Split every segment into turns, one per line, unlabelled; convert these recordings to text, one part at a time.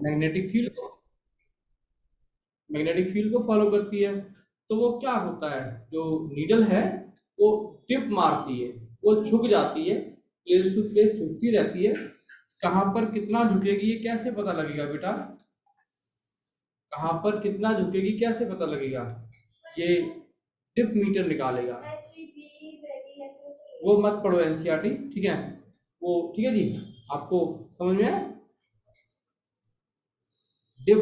Magnetic field को, magnetic field को follow करती है। तो वो क्या होता है, जो नीडल है वो टिप मारती है, वो झुक जाती है, प्लेस टू प्लेस झुकती रहती है। कहाँ पर कितना झुकेगी ये कैसे पता लगेगा बेटा, कहाँ पर कितना झुकेगी कैसे पता लगेगा, ये टिप मीटर निकालेगा। वो मत पढ़ो एनसीईआरटी, ठीक है, वो ठीक है जी, आपको समझ में है। डिप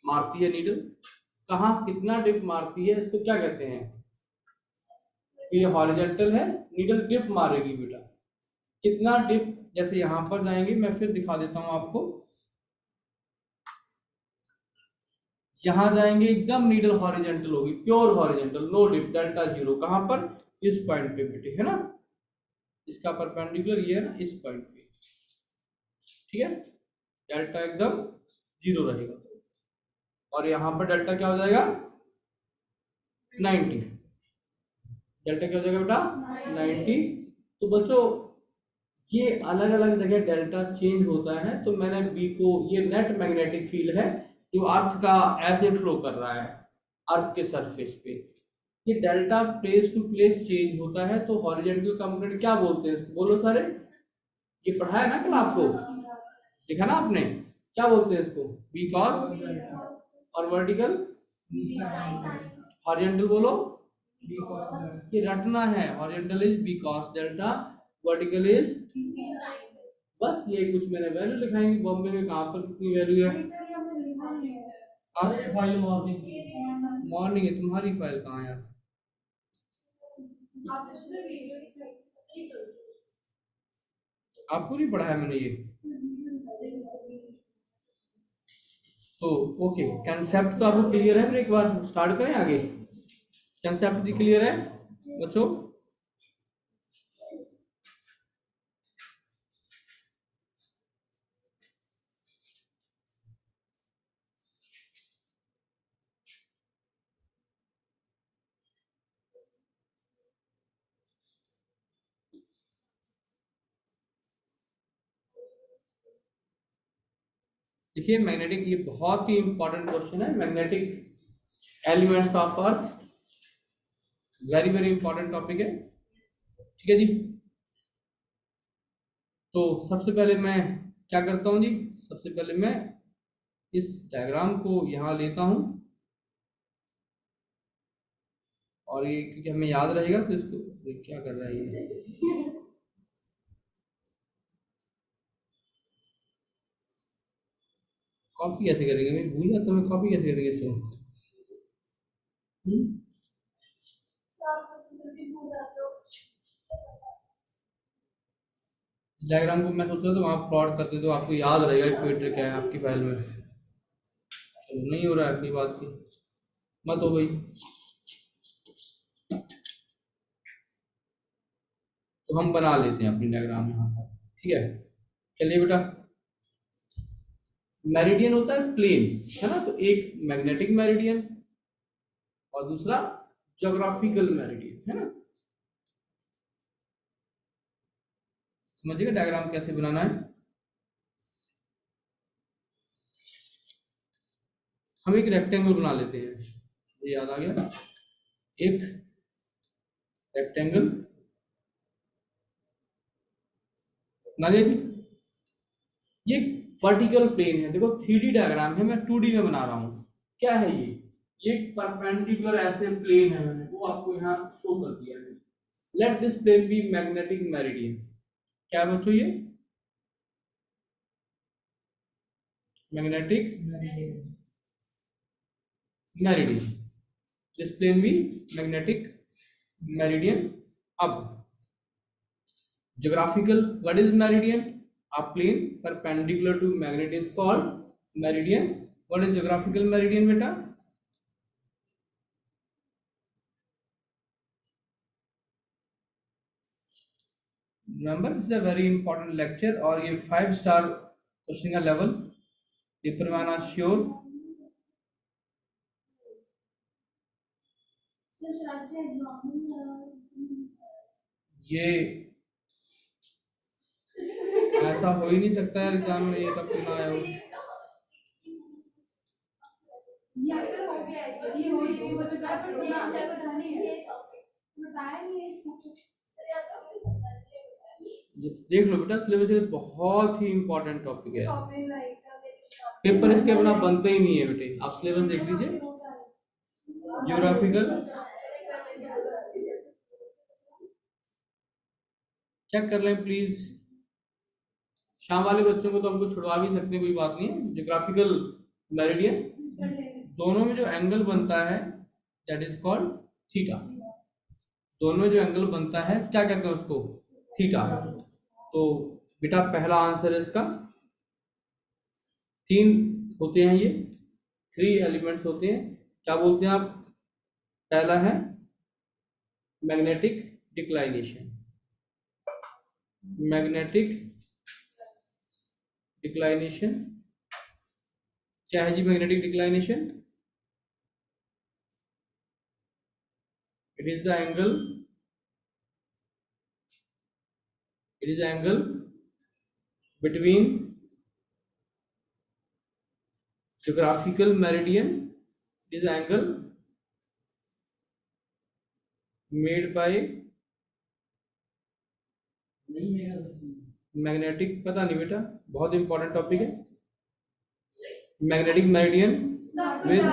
मारती है नीडल, कहाँ कितना डिप मारती है इसको क्या कहते हैं, तो ये हॉरिजॉन्टल है, नीडल डिप मारेगी बेटा। कितना डिप, जैसे यहां पर जाएंगे, मैं फिर दिखा देता हूं आपको। यहां जाएंगे एकदम नीडल हॉरिजॉन्टल होगी, pure horizontal, no dip, delta zero. कहां पर, इस पॉइंट पे बेटे, है ना, इसका परपेंडिकुलर ये है ना, इस पॉइंट पे, ठीक है, डेल्टा एकदम जीरो रहेगा। और यहां पर डेल्टा क्या हो जाएगा, 90। डेल्टा क्या हो जाएगा बेटा, 90। तो बच्चों ये अलग अलग जगह डेल्टा चेंज होता है, तो मैंने बी को, ये नेट मैग्नेटिक फील्ड है जो अर्थ का ऐसे फ्लो कर रहा है अर्थ के सरफेस पे। ये delta place to place change होता है, तो हॉरिजॉन्टल कंपोनेंट क्या बोलते हैं इसको, बोलो सारे, ये पढ़ा है ना कल आपको, देखा ना आपने, क्या बोलते हैं इसको, बी कॉस, और वर्टिकल, हॉरिजॉन्टल बोलो, ये रटना है, horizontal is B cos delta, vertical is, बस ये कुछ मैंने वैल्यू लिखाएंगे, बॉम्बे में कहाँ पर कितनी वैल्यू है, आप फाइल मॉर्निंग, मॉर्निंग है तुम्हारी फाइल कहाँ है यार, आपको नहीं पढ़ा है मैंने ये, तो ओके, कंसेप्ट तो आपको क्लियर है, फिर एक बार स्टार्ट करें आगे, कंसेप्ट भी क्लियर है बच्चों। देखिए मैग्नेटिक, ये बहुत ही इंपॉर्टेंट क्वेश्चन है, magnetic elements of earth, very very important topic है, ठीक है जी। तो सबसे पहले मैं क्या करता हूँ जी, सबसे पहले मैं इस डायग्राम को यहाँ लेता हूँ, और ये क्योंकि हमें याद रहेगा तो इसको, ये क्या कर रहा है ये, कॉपी कैसे करेंगे, मैं भूल जाता हूँ, मैं कॉपी कैसे करेंगे इसको, हम्म? इस डायग्राम को मैं सोच रहा था वहाँ प्लॉट करते तो आपको याद रहेगा कोई ट्रिक है आपकी फाइल में, तो नहीं हो रहा है, कोई बात नहीं, मत हो भाई। तो हम बना लेते हैं अपनी डायग्राम यहाँ पर, ठीक है, चलिए बेटा। मेरिडियन होता है प्लेन, है ना, तो एक मैग्नेटिक मेरिडियन और दूसरा ज्योग्राफिकल मेरिडियन, है ना, समझिएगा डायग्राम कैसे बनाना है। हम एक रेक्टेंगल बना लेते हैं, ये याद आ गया, एक रेक्टेंगल बना लिया जी। ये वर्टिकल प्लेन है, देखो 3D डायग्राम है, मैं 2D में बना रहा हूँ, क्या है ये परपेंडिकुलर ऐसे प्लेन है, मैंने वो आपको यहाँ शो कर दिया है। Let this plane be magnetic meridian, क्या बच्चों ये magnetic meridian, this plane be magnetic meridian. अब geographical, what is meridian, a plane perpendicular to magnet is called meridian। what is geographical meridian beta, remember this is a very important lecture, और ये 5 star question का level paper में आना sure. ये ऐसा हो ही नहीं सकता है एग्जाम में ये तब ना आया हो, देख लो बेटा, सिलेबस बहुत ही इंपॉर्टेंट टॉपिक है, पेपर इसके बिना बनते ही नहीं है बेटे। आप सिलेबस देख लीजिए, ज्योग्राफिकल चेक कर लें प्लीज। शाम वाले बच्चों को तो हमको छुड़वा भी सकते हैं, कोई बात नहीं है। ज्योग्राफिकल मेरिडियन, दोनों में जो एंगल बनता है दैट इज कॉल्ड थीटा। दोनों में जो एंगल बनता है क्या कहते हैं उसको? थीटा। तो बेटा पहला आंसर है इसका, 3 होते हैं ये, 3 एलिमेंट्स होते हैं। क्या बोलते हैं आप? पहला है मैग्नेटिक डिक्लाइनेशन। मैग्नेटिक डिक्लाइनेशन क्या है जी? Magnetic declination, it is the angle, it is the angle between geographical meridian, it is the angle made by magnetic, पता नहीं बेटा, बहुत इंपॉर्टेंट टॉपिक है। मैग्नेटिक मेरिडियन विद,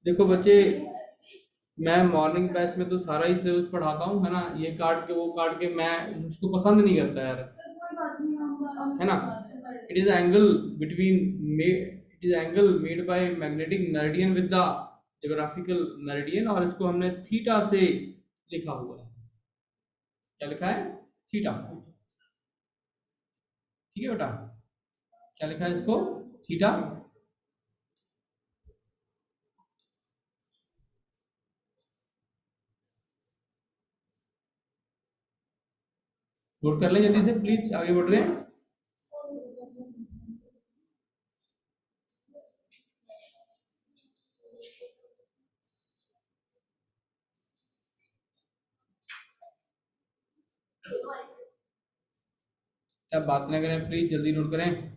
देखो बच्चे, मैं मॉर्निंग बैच में तो सारा ही सिलेबस पढ़ाता हूँ, है ना। ये काट के वो काट के मैं उसको पसंद नहीं करता यार, है ना। It is angle between, it is angle made by magnetic meridian with the geographical meridian, और इसको हमने थीटा से लिखा हुआ है। क्या लिखा है? थीटा। ठीक है बेटा, क्या लिखा है इसको? थीटा। नोट कर लें जल्दी से प्लीज, आगे बढ़ रहे हैं। क्या बात ना करें प्लीज, जल्दी नोट करें।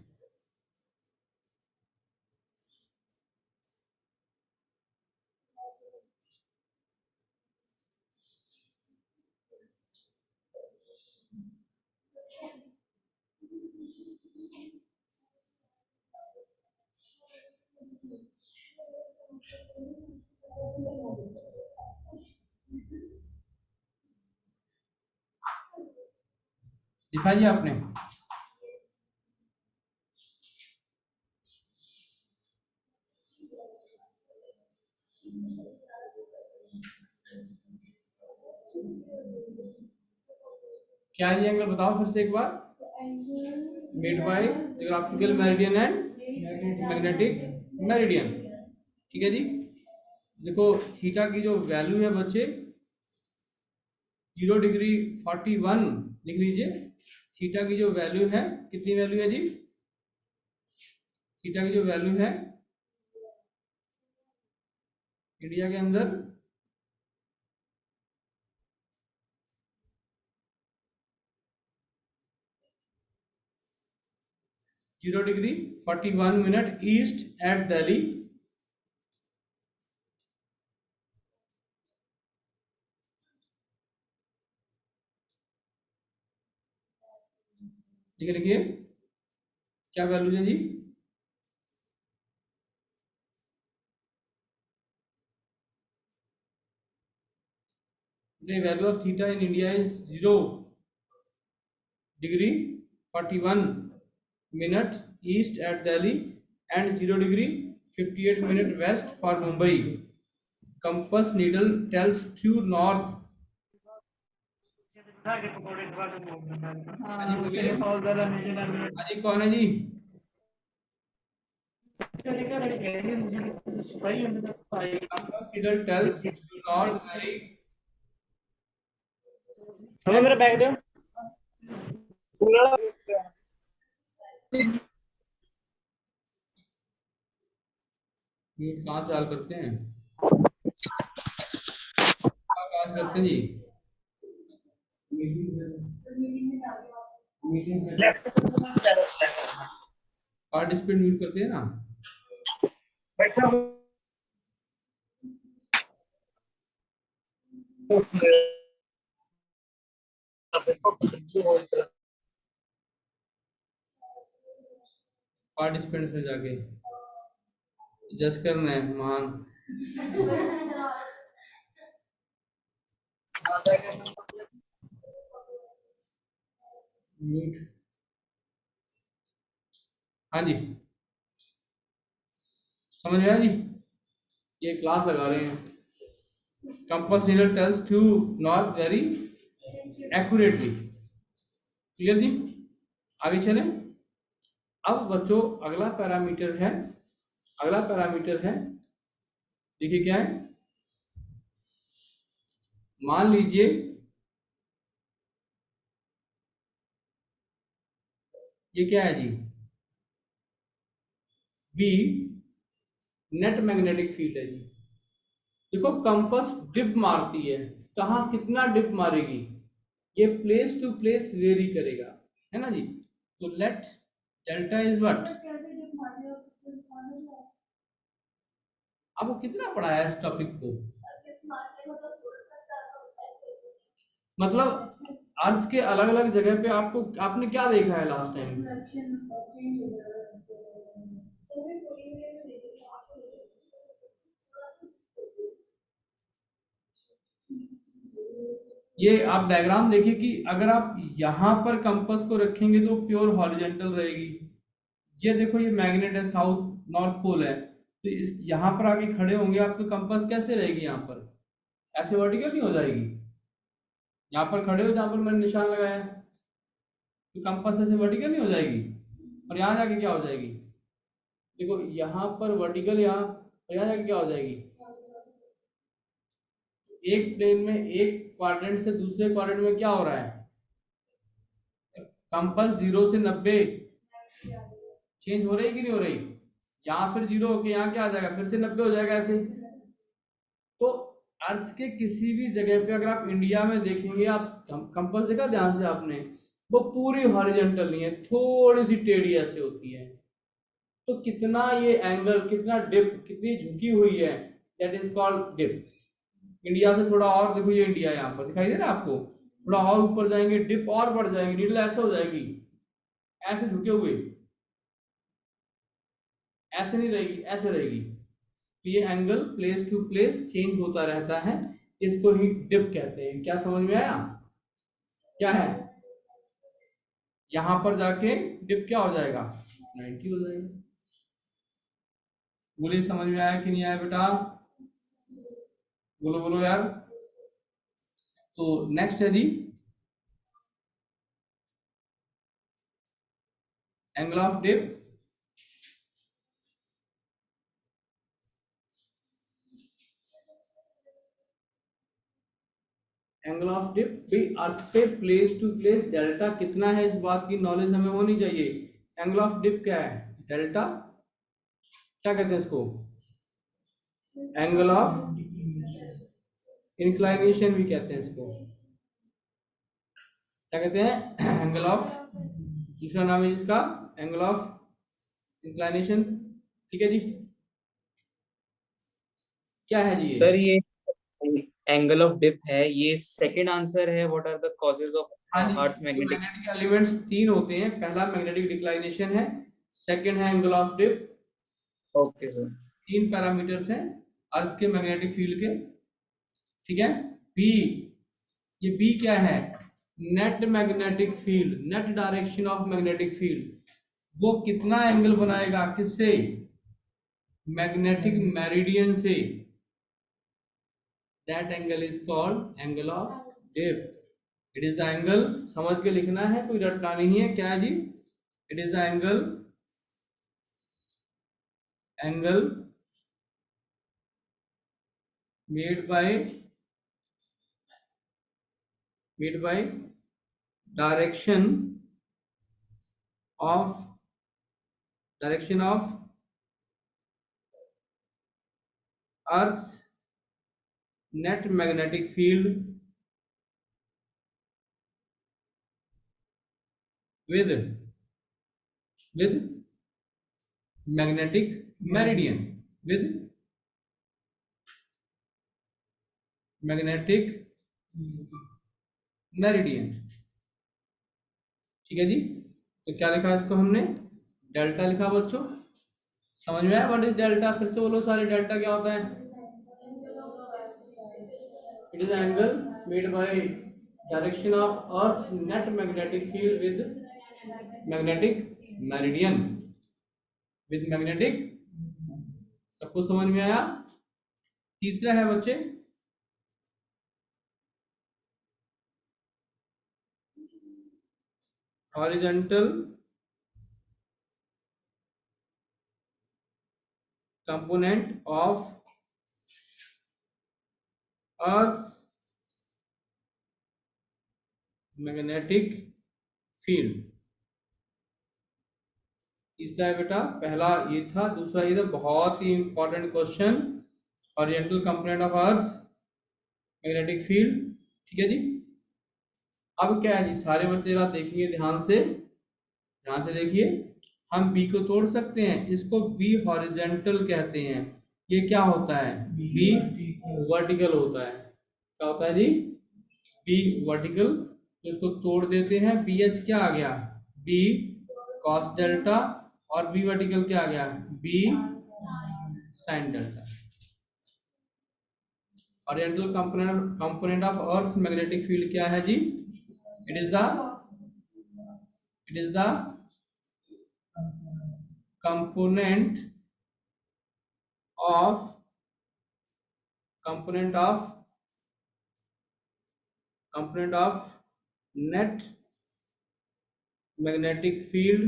लिखा जी आपने? क्या है ये एंगल? बताओ फिर से एक बार। Made by geographical meridian and magnetic meridian. ठीक है जी। देखो थीटा की जो वैल्यू है बच्चे, 0 डिग्री 41 लिख लीजिए। थीटा की जो वैल्यू है, कितनी वैल्यू है जी? थीटा की जो वैल्यू है इंडिया के अंदर, zero degree 41 minute east eight Delhi, ठीक है। लिखिए क्या वैल्यू है जी? The value of theta in India is 0 degree 41 minutes east at Delhi and 0 degree 58 minutes west for Mumbai. Compass needle tells true north. हाँ जी बोलिए। हाँ जी कौन है जी? Compass needle tells true north very।
हमें मेरा बैग दो।
कहाँ चाल करते हैं? कहाँ करते हैं जी? पार्टिसिपेट म्यूट करते हैं ना। पार्टिसिपेंट में जाके जस्ट करना है महान। म्यूट। हाँ जी, समझ में आया जी। ये क्लास लगा रहे हैं। Compass needle tells to north very accurately. Clear जी। आगे चलें। अब बच्चों अगला पैरामीटर है, देखिए क्या है। मान लीजिए ये क्या है जी, बी नेट मैग्नेटिक फील्ड है जी। देखो कंपास डिप मारती है, कहाँ कितना डिप मारेगी, ये प्लेस टू प्लेस वेरी करेगा, है ना जी। तो लेट डेल्टा इज व्हाट। आपको कितना पढ़ाया इस टॉपिक को, मतलब अर्थ के अलग अलग जगह पे आपको आपने क्या देखा है लास्ट टाइम। ये आप डायग्राम देखिए कि अगर आप यहाँ पर कंपास को रखेंगे तो प्योर हॉरिजॉन्टल रहेगी। ये देखो ये मैग्नेट है, साउथ नॉर्थ पोल है, तो इस यहाँ पर आके खड़े होंगे आप तो कंपास कैसे रहेगी, यहाँ पर ऐसे वर्टिकल नहीं हो जाएगी। यहाँ पर खड़े हो जहाँ पर मैंने निशान लगाया तो कंपास ऐसे वर्टिकल नहीं हो जाएगी, और यहाँ जाके क्या हो जाएगी, देखो यहाँ पर वर्टिकल, यहाँ और यहाँ जाके क्या हो जाएगी। एक प्लेन में एक क्वाड्रेंट से दूसरे क्वाड्रेंट में क्या हो रहा है, कंपास 0 से 90 चेंज हो रही कि नहीं हो रही। यहाँ फिर 0 होके यहाँ क्या आ जाएगा, फिर से 90 हो जाएगा ऐसे। तो अर्थ के किसी भी जगह पे अगर आप इंडिया में देखेंगे, आप कंपास देखा ध्यान से आपने, वो पूरी हॉरिजॉन्टल नहीं है, थोड़ी सी टेढ़ी ऐसे होती है। तो कितना ये एंगल, कितना डिप, कितनी झुकी हुई है, that is called dip. India से थोड़ा और देखो, ये इंडिया यहाँ पर दिखाई दे रहा है आपको, थोड़ा और ऊपर जाएंगे डिप और बढ़ जाएगी, नीडल ऐसे हो जाएगी, ऐसे झुके हुए, ऐसे नहीं रहेगी, ऐसे रहेगी। तो ये angle place to place change होता रहता है, इसको ही डिप कहते हैं। क्या समझ में आया, क्या है। यहां पर जाके डिप क्या हो जाएगा, 90 हो जाएगा। बोलिए समझ में आया कि नहीं आया बेटा, बोलो बोलो यार। तो नेक्स्ट है जी angle of dip. Angle of dip भी अर्थ पे प्लेस टू प्लेस डेल्टा कितना है, इस बात की नॉलेज हमें होनी चाहिए। एंगल ऑफ डिप क्या है, डेल्टा, क्या कहते हैं इसको, एंगल ऑफ इंक्लाइनेशन भी कहते हैं इसको। क्या कहते हैं, एंगल ऑफ, दूसरा नाम है इसका एंगल ऑफ इंक्लाइनेशन। ठीक है जी। क्या है जी
सर ये एंगल ऑफ डिप है, ये सेकंड आंसर है। What are the causes of
हाँ जी,
अर्थ
जो
मैग्नेटिक।
मैग्नेटिक एलिमेंट्स तीन होते हैं, पहला मैग्नेटिक डिक्लाइनेशन है, सेकंड है angle of dip.
Okay sir.
तीन पैरामीटर्स हैं अर्थ के मैग्नेटिक फील्ड के। ठीक है। बी, ये बी क्या है, net magnetic field, net direction of magnetic field, वो कितना एंगल बनाएगा, किससे, मैग्नेटिक मेरिडियन से, that angle is called angle of dip. It is the angle, समझ के लिखना है, कोई रटना नहीं है, क्या है जी, it is the angle, angle made by direction of earth net magnetic field with with magnetic meridian, with magnetic meridian. ठीक है जी, तो क्या लिखा है इसको हमने, डेल्टा लिखा बच्चों। समझ में आया व्हाट इज डेल्टा? फिर से बोलो सारे, डेल्टा क्या होता है? It is angle made by direction of earth net magnetic field with magnetic meridian, with magnetic. सबको समझ में आया? तीसरा है बच्चे horizontal component of earth magnetic field. तीसरा है बेटा, पहला ये था, दूसरा ये था, बहुत ही important question, horizontal component of earth magnetic field. ठीक है जी। अब क्या है जी, सारे बच्चे जरा देखेंगे ध्यान से देखिए। हम बी को तोड़ सकते हैं, इसको बी हॉरिजॉन्टल कहते हैं। ये क्या होता है? बी वर्टिकल होता है। क्या होता है जी? B vertical. तो इसको तोड़ देते हैं, बी एच क्या आ गया? बी कॉस डेल्टा, और बी वर्टिकल क्या आ गया? B sine delta. Oriental component of earth magnetic field क्या है जी? It is the component of net magnetic field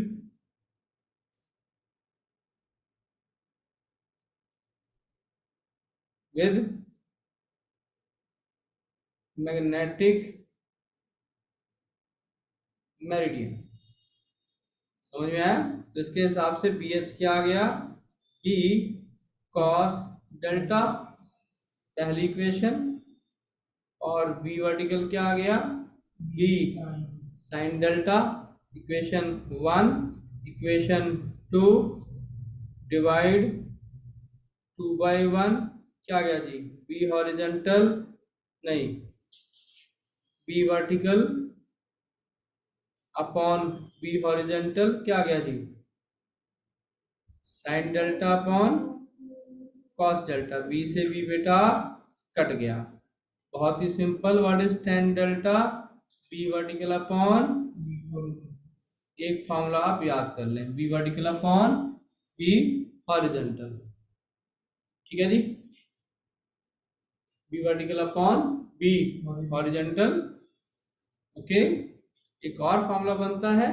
with magnetic meridian. समझ में आया? तो इसके हिसाब से बी एच क्या आ गया? बी कॉस डेल्टा, पहली इक्वेशन, और बी वर्टिकल क्या आ गया? B sine delta, equation 1। Equation 2 divide 2/1 क्या आ गया जी? बी हॉरिजॉन्टल, नहीं, B vertical upon B horizontal क्या आ गया जी? Sine delta upon cos delta. B से बी बेटा कट गया। बहुत ही simple, what is tan delta? B vertical upon, एक फॉर्मूला आप याद कर लें, B vertical upon B horizontal. ठीक है जी, B vertical upon B horizontal. Okay, एक और फॉर्मूला बनता है,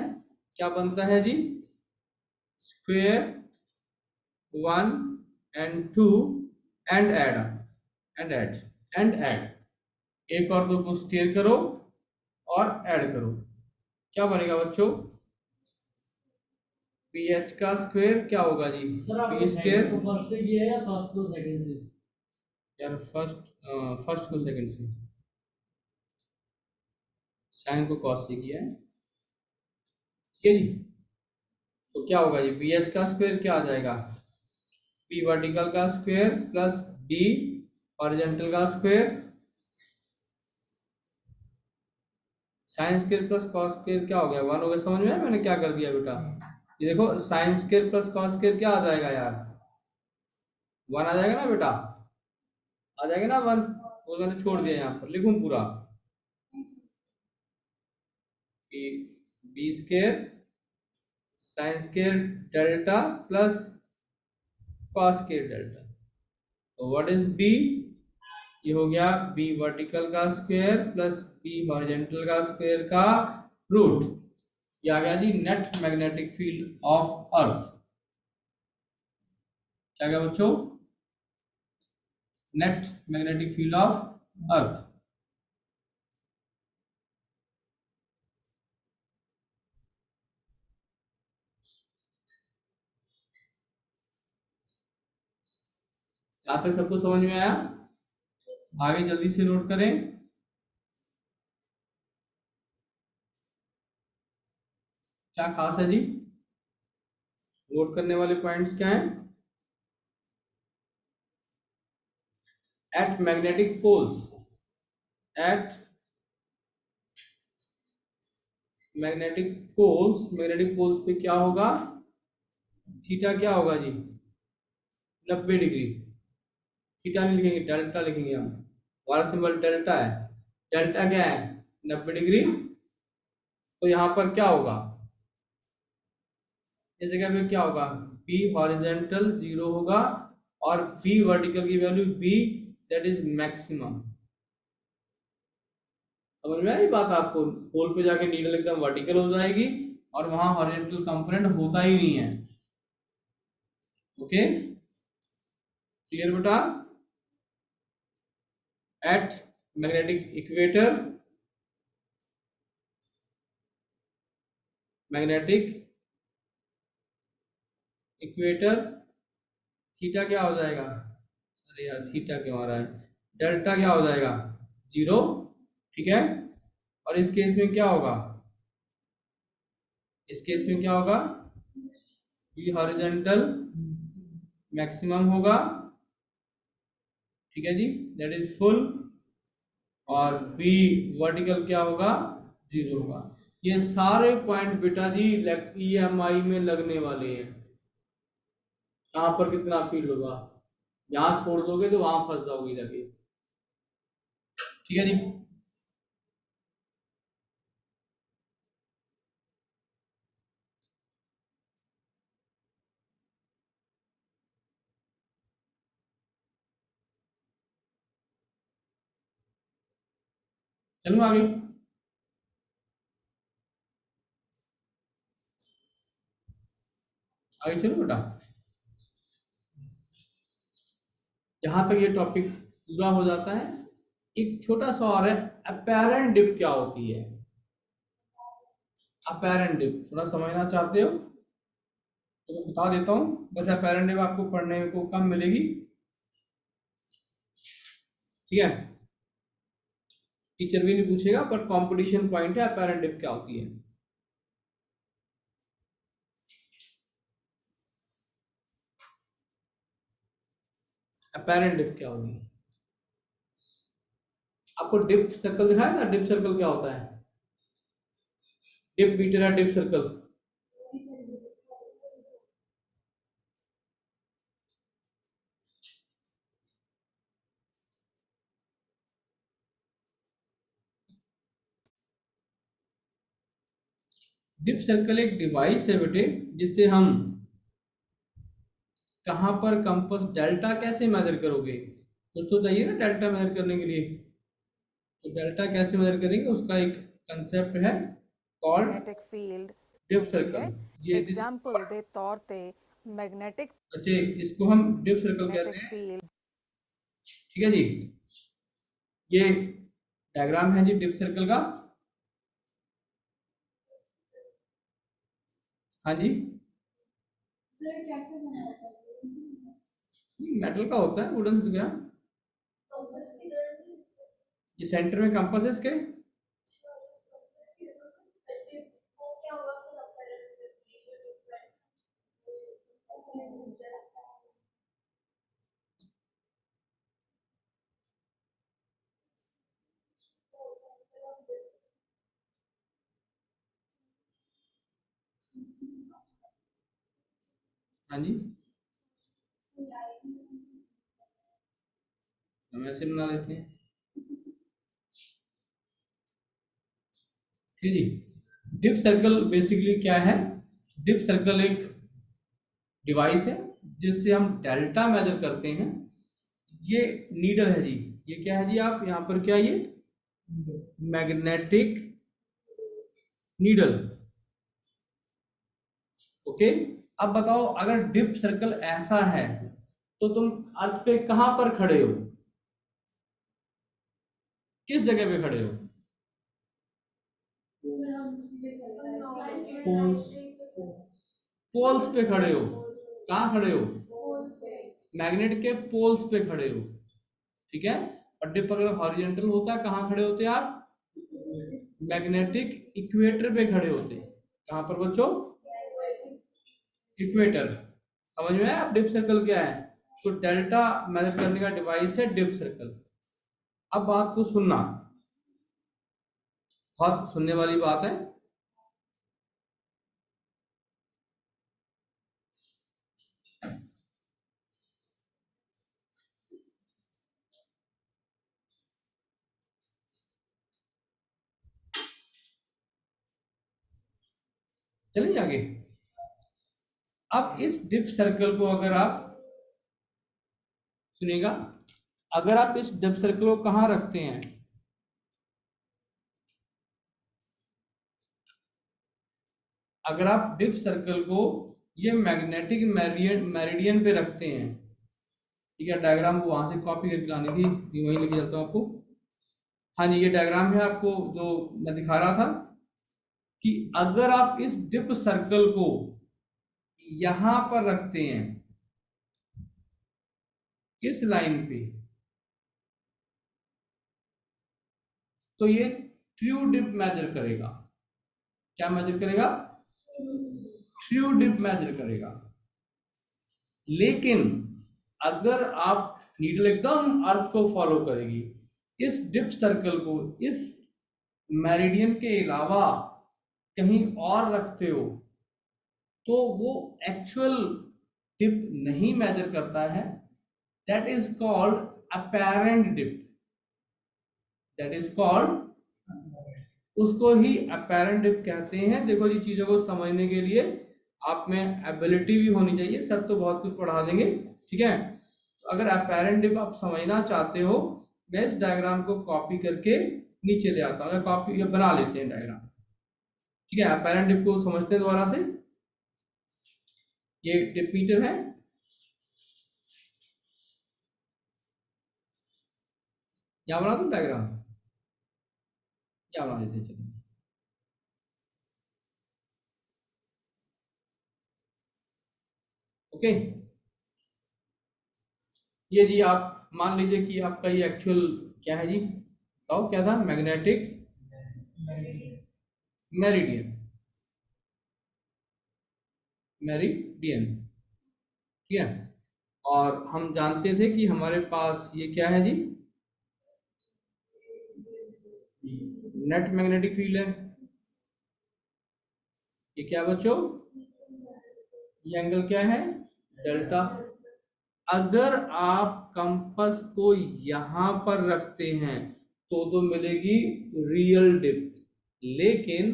क्या बनता है जी? स्क्वायर 1 एंड 2 एंड ऐड एक और दो को स्क्वायर करो और ऐड करो, क्या बनेगा बच्चों? पी एच का स्क्वायर क्या होगा जी? पी स्क्वायर फर्स्ट से किया है या फर्स्ट को सेकंड से? यार फर्स्ट को सेकंड से, साइन को कॉस से किया है। ठीक है जी, तो क्या होगा जी? बी एच का स्क्वायर क्या आ जाएगा? बी वर्टिकल का स्क्वायर प्लस बी हॉरिजॉन्टल का square, sine square plus cos square क्या हो गया? 1 हो गया। समझ में आया मैंने क्या कर दिया बेटा? ये देखो, sine square plus cos square क्या आ जाएगा यार? 1 आ जाएगा ना बेटा? आ जाएगा ना 1? वो मैंने छोड़ दिया, यहाँ पर लिखूं पूरा, B square sine square delta plus cos square delta. तो व्हाट इज बी? ये हो गया बी वर्टिकल का स्क्वायर प्लस बी हॉरिजॉन्टल का स्क्वायर का रूट। ये आ गया जी net magnetic field of earth. क्या गया बच्चों? Net magnetic field of earth. यहां तक सबको समझ में आया? आगे जल्दी से नोट करें। क्या खास है जी, नोट करने वाले पॉइंट्स क्या हैं? At magnetic poles, at magnetic poles पे क्या होगा? थीटा क्या होगा जी? 90 डिग्री। थीटा नहीं लिखेंगे, डेल्टा लिखेंगे हम, हमारा सिंबल डेल्टा है। डेल्टा क्या है? 90 डिग्री। तो यहाँ पर क्या होगा, इस जगह पे क्या होगा? बी हॉरिजेंटल 0 होगा और बी वर्टिकल की value B, that is maximum. समझ में आई बात आपको? पोल पे जाके नीडल एकदम वर्टिकल हो जाएगी और वहां हॉरिजॉन्टल कंपोनेंट होता ही नहीं है। ओके, क्लियर बेटा? At magnetic equator, magnetic equator theta क्या हो जाएगा? अरे यार थीटा क्यों आ रहा है? डेल्टा क्या हो जाएगा? 0। ठीक है, और इस केस में क्या होगा? इस केस में क्या होगा? बी हॉरिजॉन्टल मैक्सिमम होगा, ठीक है जी, दैट इज फुल। और बी वर्टिकल क्या होगा? 0 होगा। ये सारे पॉइंट बेटा जी ईएमआई में लगने वाले हैं। यहाँ पर कितना फील्ड होगा, यहाँ छोड़ दोगे तो वहां फंस जाओगे जाके। ठीक है जी, चलो आगे। आगे चलो बेटा, जहां तक ये टॉपिक पूरा हो जाता है, एक छोटा सा और है, अपेरेंट डिप क्या होती है? अपेरेंट डिप थोड़ा समझना चाहते हो तो मैं बता देता हूँ, बस अपेरेंट डिप आपको पढ़ने को कम मिलेगी। ठीक है, टीचर भी नहीं पूछेगा, पर कंपटीशन पॉइंट है, अपेरेंट डिप क्या होती है? अपेरेंट डिप क्या होगी? आपको डिप सर्कल दिखाया ना, डिप सर्कल क्या होता है? डिप मीटर है, डिप सर्कल। डिप सर्कल एक डिवाइस है बेटे, जिससे हम कहां पर कंपास, डेल्टा कैसे मेजर करोगे? कुछ तो चाहिए ना डेल्टा मेजर करने के लिए। तो डेल्टा कैसे मेजर करेंगे, उसका एक कंसेप्ट है कॉल्ड
मैग्नेटिक फील्ड
डिप
ਹੁੰਦੀ
सर्कल।
है।
ये
एग्जाम्पल ਦੇ ਤੌਰ ਤੇ मैग्नेटिक
अच्छा, इसको हम डिप सर्कल कहते हैं।
फील्ड
ठीक है जी, ये डायग्राम है जी डिप सर्कल का। हाँ जी, मेटल का होता है, वुडन से क्या। ये सेंटर में कंपास है इसके। हाँ जी, हम ऐसे बना लेते हैं। ठीक है जी, डिप सर्कल बेसिकली क्या है? डिप सर्कल एक डिवाइस है जिससे हम डेल्टा मेजर करते हैं। ये नीडल है जी, ये क्या है जी, आप यहाँ पर क्या, ये मैग्नेटिक नीडल। ओके, अब बताओ अगर डिप सर्कल ऐसा है तो तुम अर्थ पे कहां पर खड़े हो? किस जगह पे खड़े हो? पोल्स, पोल्स पे खड़े हो। कहाँ खड़े हो? मैग्नेट के पोल्स पे खड़े हो। ठीक है, और डिप अगर हॉरिजॉन्टल होता है, कहाँ खड़े होते आप? मैग्नेटिक इक्वेटर पे खड़े होते। कहाँ पर बच्चों? इक्वेटर। समझ में आया डिप सर्कल क्या है? तो डेल्टा मेजर करने का डिवाइस है डिप सर्कल। अब बात को सुनना, बहुत सुनने वाली बात है। चलिए आगे। अब इस डिप सर्कल को अगर आप सुनिएगा, अगर आप इस डिप सर्कल को कहाँ रखते हैं? अगर आप डिप सर्कल को ये मैग्नेटिक मेरिडियन पे रखते हैं, ठीक है, डायग्राम को वहां से कॉपी करके लानी थी, वहीं लेके चलता हूँ आपको। हाँ जी, ये डायग्राम है आपको जो मैं दिखा रहा था कि अगर आप इस डिप सर्कल को यहां पर रखते हैं इस लाइन पे, तो ये ट्रू डिप मेजर करेगा। क्या मेजर करेगा? ट्रू डिप मेजर करेगा। लेकिन अगर आप नीडल एकदम अर्थ को फॉलो करेगी, इस डिप सर्कल को इस मेरिडियन के अलावा कहीं और रखते हो, तो वो एक्चुअल डिप नहीं मेजर करता है। That is called apparent dip. That is called, उसको ही अपैरेंट डिप कहते हैं। देखो जी, चीजों को समझने के लिए आप में एबिलिटी भी होनी चाहिए। सर तो बहुत कुछ पढ़ा देंगे, ठीक है। तो अगर अपैरेंट डिप आप समझना चाहते हो, मैं इस डायग्राम को कॉपी करके नीचे ले आता हूँ, कॉपी या बना लेते हैं डायग्राम, ठीक है। अपैरेंट डिप को समझते हैं दोबारा से। ये डिप मीटर है, यहाँ बना दूं डायग्राम, क्या बना देते हैं, चलिए। ओके, ये जी आप मान लीजिए कि आपका ये एक्चुअल क्या है जी, बताओ क्या था? मैग्नेटिक मेरिडियन, मेरिडियन, ठीक है। और हम जानते थे कि हमारे पास ये क्या है जी, नेट मैग्नेटिक फील्ड है। ये क्या बच्चों? ये एंगल क्या है? डेल्टा। अगर आप कंपास को यहां पर रखते हैं तो मिलेगी रियल डिप। लेकिन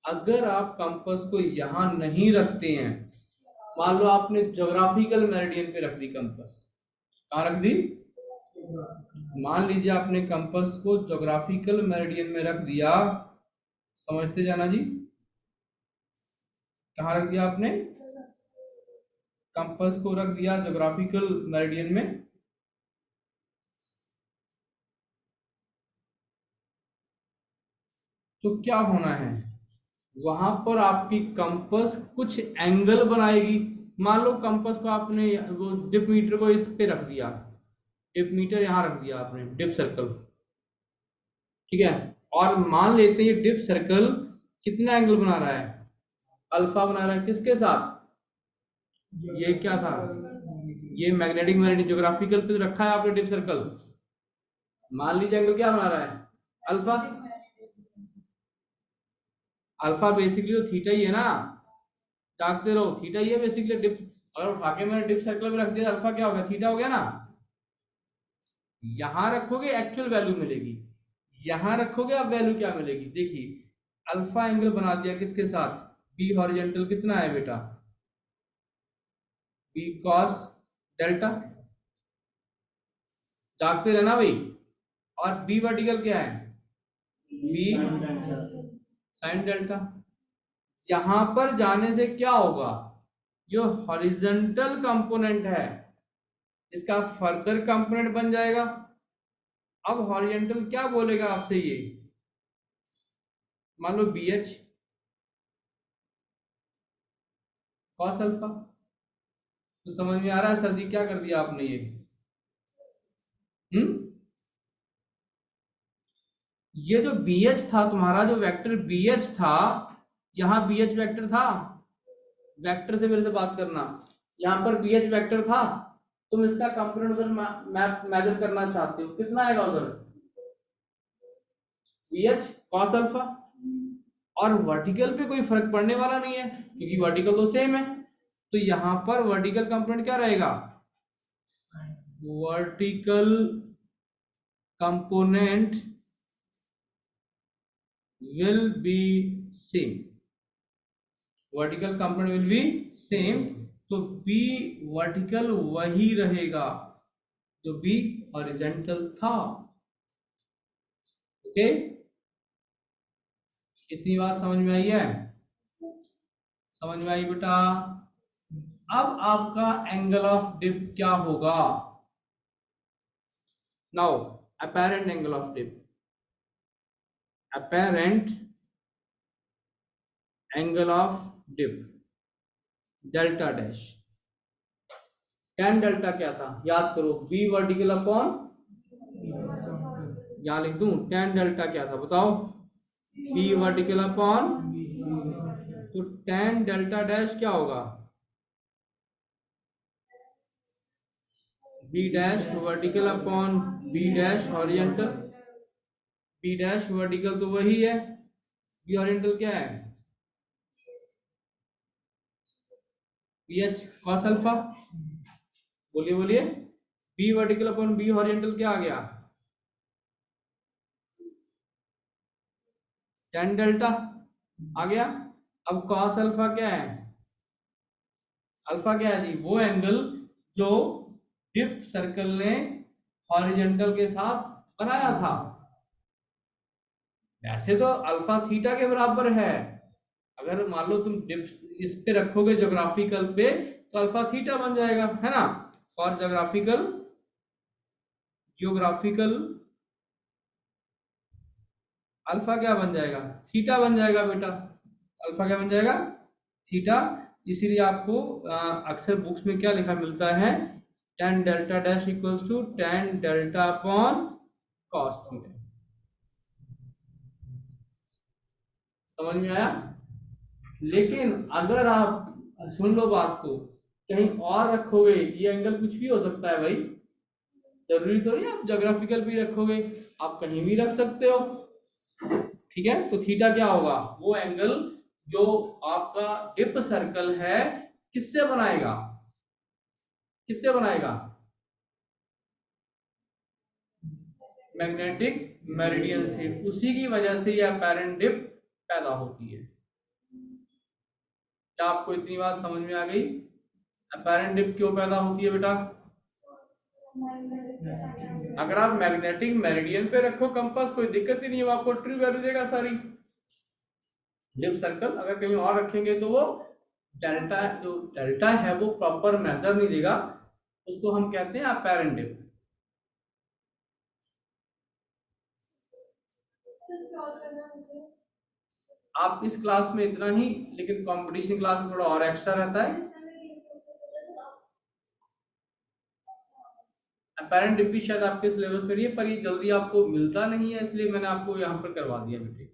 अगर आप कंपास को यहां नहीं रखते हैं, मान लो आपने ज्योग्राफिकल मेरिडियन पे रख दी कंपास, कहां रख दी? मान लीजिए आपने कंपास को ज्योग्राफिकल मेरिडियन में रख दिया, समझते जाना जी। कहां रख दिया आपने? कंपास को रख दिया ज्योग्राफिकल मेरिडियन में। तो क्या होना है, वहां पर आपकी कंपास कुछ एंगल बनाएगी। मान लो कंपास को आपने वो डिप मीटर को इस पे रख दिया, डिप मीटर यहां रख दिया आपने डिप सर्कल, ठीक है। और मान लेते हैं ये डिप सर्कल कितना एंगल बना रहा है? अल्फा बना रहा है। किसके साथ? ये क्या था? ये मैग्नेटिक मेरिडियन ज्योग्राफिकल पे रखा है आपने डिप सर्कल। मान लीजिए एंगल क्या बना रहा है? अल्फा। अल्फा बेसिकली तो थीटा ही है ना, जागते रहो, थीटा ही है बेसिकली। डिप अगर उठा के मैंने डिप सर्कल में रख दिया, अल्फा क्या हो गया? थीटा हो गया ना। यहां रखोगे एक्चुअल वैल्यू मिलेगी, यहां रखोगे अब वैल्यू क्या मिलेगी? देखिए अल्फा एंगल बना दिया किसके साथ? बी हॉरिजॉन्टल कितना है बेटा? बी कॉस डेल्टा, जागते रहना भाई। और बी वर्टिकल क्या है? B sine delta. यहां पर जाने से क्या होगा? जो हॉरिजॉन्टल कंपोनेंट है इसका फर्दर कंपोनेंट बन जाएगा। अब हॉरिजॉन्टल क्या बोलेगा आपसे? ये मान लो बी एच कॉस अल्फा। तो समझ में आ रहा है सर जी क्या कर दिया आपने ये? हम्म, ये जो बी एच था तुम्हारा, जो वेक्टर बी एच था, यहाँ बी एच वैक्टर था, वेक्टर से मेरे से बात करना, यहाँ पर बी एच वैक्टर था, तुम इसका कंपोनेंट उधर मैप मेजर करना चाहते हो, कितना आएगा उधर, बी एच कॉस अल्फा। और वर्टिकल पे कोई फर्क पड़ने वाला नहीं है क्योंकि वर्टिकल तो सेम है, तो यहाँ पर वर्टिकल कंपोनेंट क्या रहेगा, vertical component will be same, vertical component will be same, तो बी वर्टिकल वही रहेगा जो बी हॉरिजॉन्टल था। ओके, इतनी बात समझ में आई है, समझ में आई बेटा। अब आपका एंगल ऑफ डिप क्या होगा, now apparent angle of dip, apparent angle of dip delta dash, tan delta क्या था याद करो, बी वर्टिकल अपॉन, यहां लिख दूं tan डेल्टा क्या था बताओ, बी वर्टिकल अपॉन, तो tan डेल्टा डैश क्या होगा, B dash vertical upon B dash horizontal, B dash vertical तो वही है, बी हॉरिजॉन्टल क्या है, बी एच कॉस अल्फा, बोलिए बोलिए, B vertical upon B horizontal क्या आ गया, tan डेल्टा आ गया। अब कॉस अल्फा क्या है, अल्फा क्या है जी, वो एंगल जो डिप सर्कल ने हॉरिजॉन्टल के साथ बनाया था, वैसे तो अल्फा थीटा के बराबर है, अगर मान लो तुम डिप इस पे रखोगे ज्योग्राफिकल पे तो अल्फा थीटा बन जाएगा, है ना, और ज्योग्राफिकल, ज्योग्राफिकल अल्फा क्या बन जाएगा, थीटा बन जाएगा बेटा, अल्फा क्या बन जाएगा, थीटा। इसीलिए आपको अक्सर बुक्स में क्या लिखा मिलता है, tan delta dash equals to tan delta upon cos theta, समझ में आया। लेकिन अगर आप सुन लो बात को, कहीं और रखोगे ये एंगल कुछ भी हो सकता है भाई, जरूरी तो नहीं आप ज्योग्राफिकल भी रखोगे, आप कहीं भी रख सकते हो, ठीक है। तो थीटा क्या होगा, वो एंगल जो आपका डिप सर्कल है किससे बनाएगा, किससे बनाएगा, मैग्नेटिक मेरिडियन से, उसी की वजह से ये अपैरेंट डिप पैदा होती है। क्या आपको इतनी बात समझ में आ गई, अपैरेंट डिप क्यों पैदा होती है बेटा, अगर आप मैग्नेटिक मेरिडियन पे रखो कंपास कोई दिक्कत ही नहीं है, वो आपको ट्रू वैल्यू देगा सारी, डिप सर्कल अगर कहीं और रखेंगे तो वो डेल्टा, जो डेल्टा है वो प्रॉपर मेजर नहीं देगा, उसको हम कहते हैं अपैरेंट डिप। आप इस क्लास में इतना ही, लेकिन कंपटीशन क्लास में थोड़ा और एक्स्ट्रा रहता है, अपैरेंट डिप भी शायद आपके सिलेबस में नहीं है, पर ये जल्दी आपको मिलता नहीं है, इसलिए मैंने आपको यहाँ पर करवा दिया बेटे।